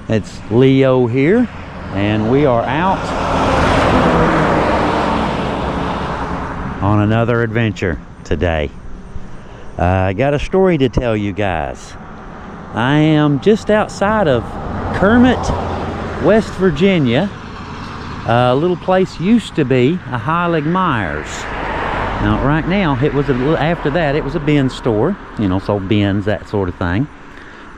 It's Leo here, and we are out on another adventure today. I got a story to tell you guys. I am just outside of Kermit, West Virginia. A little place used to be a Heilig Myers. Now right now, it was a little, after that it was a bin store, you know, sold bins, that sort of thing.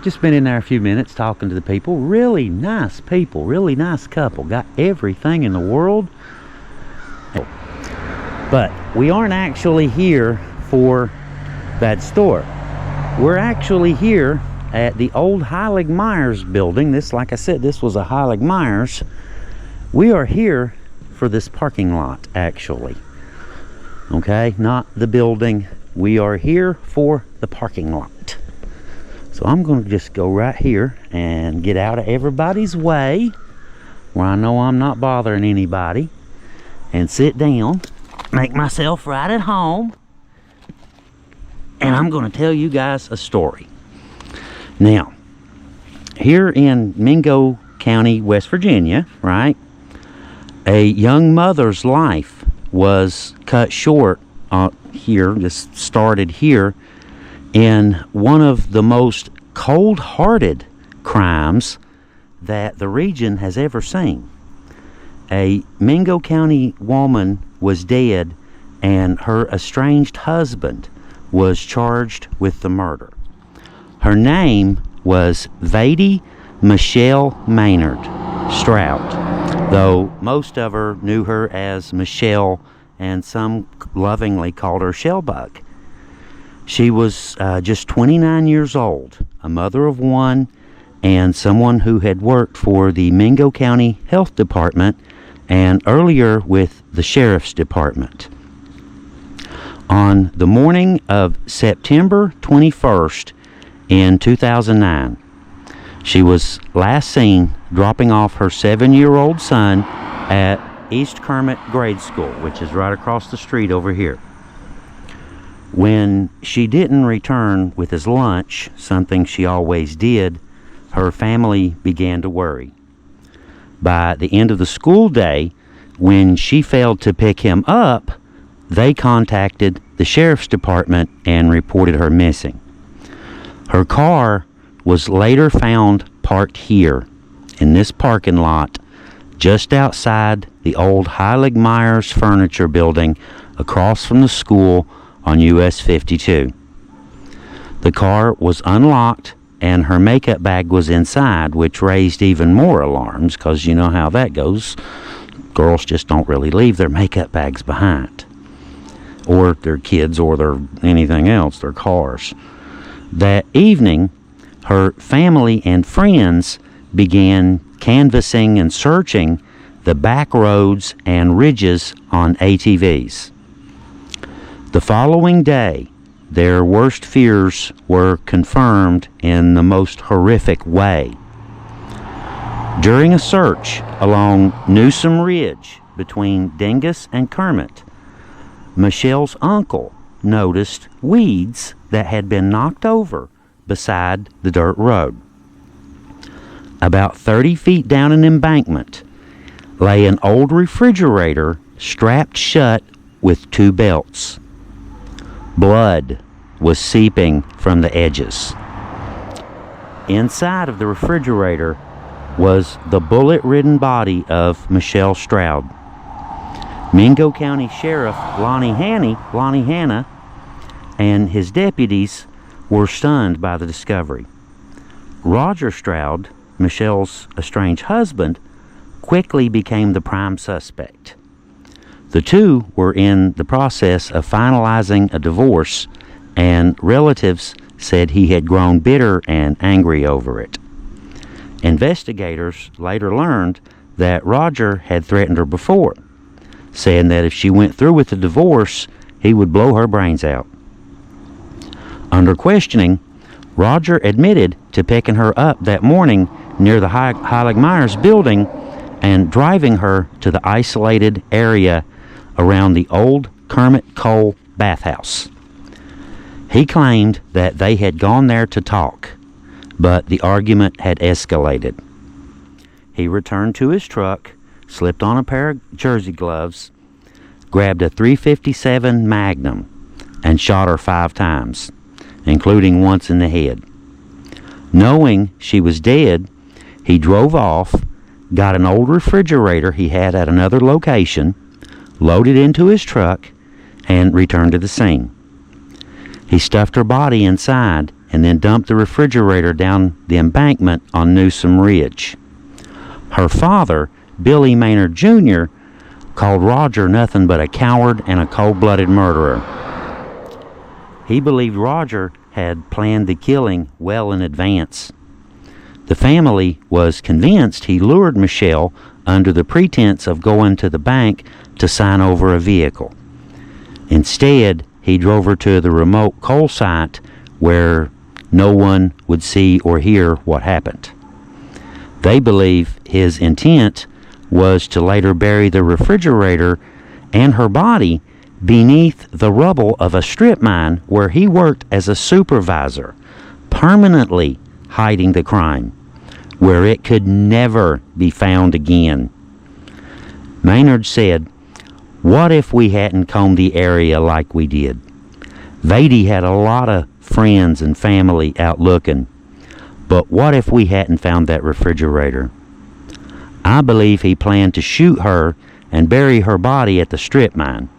Just been in there a few minutes talking to the people. Really nice people, really nice couple. Got everything in the world. But we aren't actually here for that store. We're actually here at the old Heilig Myers building. This, like I said, this was a Heilig Myers. We are here for this parking lot, actually. Okay, not the building. We are here for the parking lot. So I'm going to just go right here and get out of everybody's way, where I know I'm not bothering anybody, and sit down, make myself right at home, and I'm going to tell you guys a story. Now, here in Mingo County, West Virginia, right, a young mother's life was cut short here, just started here, in one of the most cold-hearted crimes that the region has ever seen. A Mingo County woman was dead, and her estranged husband was charged with the murder. Her name was Vadie Michelle Maynard Stroud, though most of her knew her as Michelle, and some lovingly called her Shellbug. She was just 29 years old, a mother of one, and someone who had worked for the Mingo County Health Department and earlier with the Sheriff's Department. On the morning of September 21st in 2009, she was last seen dropping off her 7-year-old son at East Kermit Grade School, which is right across the street over here. When she didn't return with his lunch, something she always did, her family began to worry. By the end of the school day, when she failed to pick him up, they contacted the Sheriff's Department and reported her missing. Her car was later found parked here, in this parking lot, just outside the old Heilig Myers Furniture Building across from the school on US 52. The car was unlocked and her makeup bag was inside, which raised even more alarms, because you know how that goes. Girls just don't really leave their makeup bags behind, or their kids, or their anything else, their cars. That evening, her family and friends began canvassing and searching the back roads and ridges on ATVs. The following day, their worst fears were confirmed in the most horrific way. During a search along Newsome Ridge between Dingus and Kermit, Michelle's uncle noticed weeds that had been knocked over beside the dirt road. About 30 feet down an embankment lay an old refrigerator strapped shut with 2 belts. Blood was seeping from the edges. Inside of the refrigerator was the bullet-ridden body of Michelle Stroud. Mingo County Sheriff Lonnie Hanna and his deputies were stunned by the discovery. Roger Stroud, Michelle's estranged husband, quickly became the prime suspect. The two were in the process of finalizing a divorce, and relatives said he had grown bitter and angry over it. Investigators later learned that Roger had threatened her before, saying that if she went through with the divorce, he would blow her brains out. Under questioning, Roger admitted to picking her up that morning near the Heilig Myers building and driving her to the isolated area around the old Kermit Cole bathhouse. He claimed that they had gone there to talk, but the argument had escalated. he returned to his truck, slipped on a pair of jersey gloves, grabbed a .357 Magnum, and shot her 5 times, including once in the head. Knowing she was dead, he drove off, got an old refrigerator he had at another location, loaded into his truck, and returned to the scene. He stuffed her body inside and then dumped the refrigerator down the embankment on Newsome Ridge. Her father, Billy Maynard Jr., called Roger nothing but a coward and a cold-blooded murderer. He believed Roger had planned the killing well in advance. The family was convinced he lured Michelle under the pretense of going to the bank to sign over a vehicle. Instead, he drove her to the remote coal site where no one would see or hear what happened. They believe his intent was to later bury the refrigerator and her body beneath the rubble of a strip mine where he worked as a supervisor, permanently hiding the crime, where it could never be found again. Maynard said, "What if we hadn't combed the area like we did? Vadie had a lot of friends and family out looking, but what if we hadn't found that refrigerator? I believe he planned to shoot her and bury her body at the strip mine.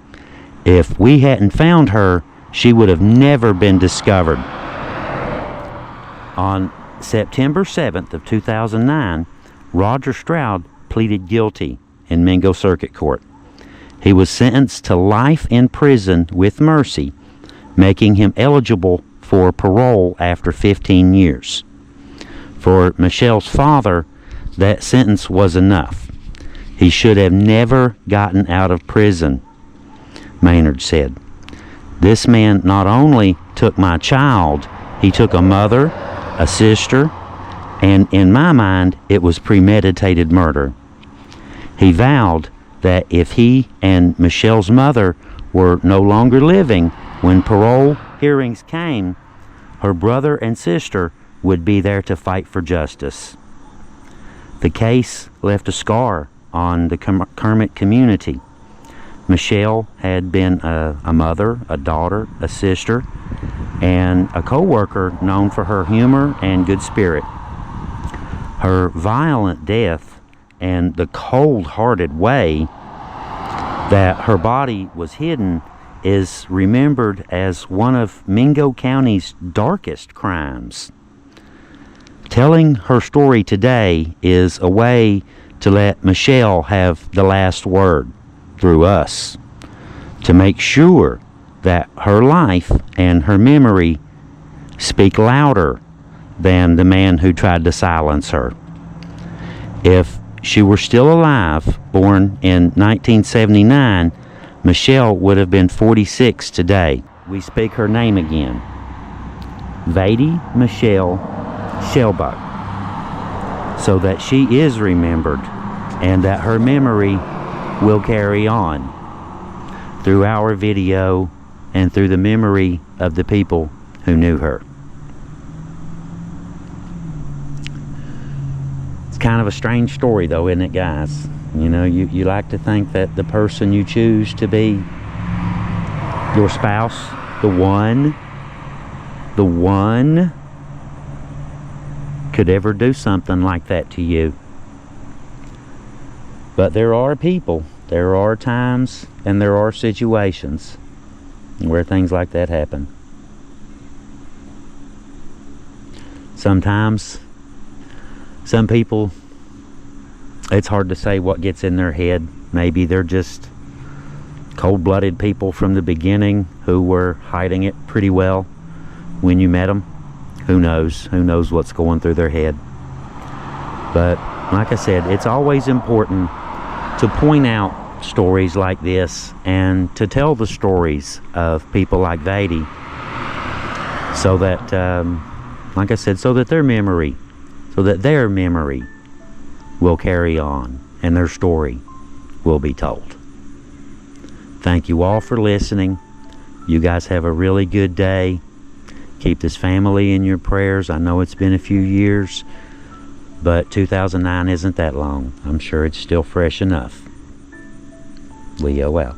If we hadn't found her, she would have never been discovered." On September 7th of 2009, Roger Stroud pleaded guilty in Mingo Circuit Court. He was sentenced to life in prison with mercy, making him eligible for parole after 15 years. For Michelle's father, that sentence was enough. He should have never gotten out of prison, Maynard said. "This man not only took my child, he took a mother, a sister, and in my mind, it was premeditated murder." He vowed that if he and Michelle's mother were no longer living when parole hearings came, her brother and sister would be there to fight for justice. The case left a scar on the Kermit community. Michelle had been a mother, a daughter, a sister, and a co-worker known for her humor and good spirit. Her violent death and the cold-hearted way that her body was hidden is remembered as one of Mingo County's darkest crimes. Telling her story today is a way to let Michelle have the last word through us, to make sure that her life and her memory speak louder than the man who tried to silence her. If she were still alive, born in 1979, Michelle would have been 46 today. We speak her name again. Vadie Michelle Shellbuck, so that she is remembered and that her memory will carry on through our video and through the memory of the people who knew her. It's kind of a strange story though, isn't it, guys? You know, you like to think that the person you choose to be your spouse, the one could ever do something like that to you. But there are people, there are times, and there are situations where things like that happen. Sometimes, some people, it's hard to say what gets in their head. Maybe they're just cold-blooded people from the beginning who were hiding it pretty well when you met them. Who knows? Who knows what's going through their head? But like I said, it's always important to point out stories like this and to tell the stories of people like Vadie, so that, like I said, so that their memory will carry on and their story will be told. Thank you all for listening. You guys have a really good day. Keep this family in your prayers. I know it's been a few years. But 2009 isn't that long. I'm sure it's still fresh enough. Leo out.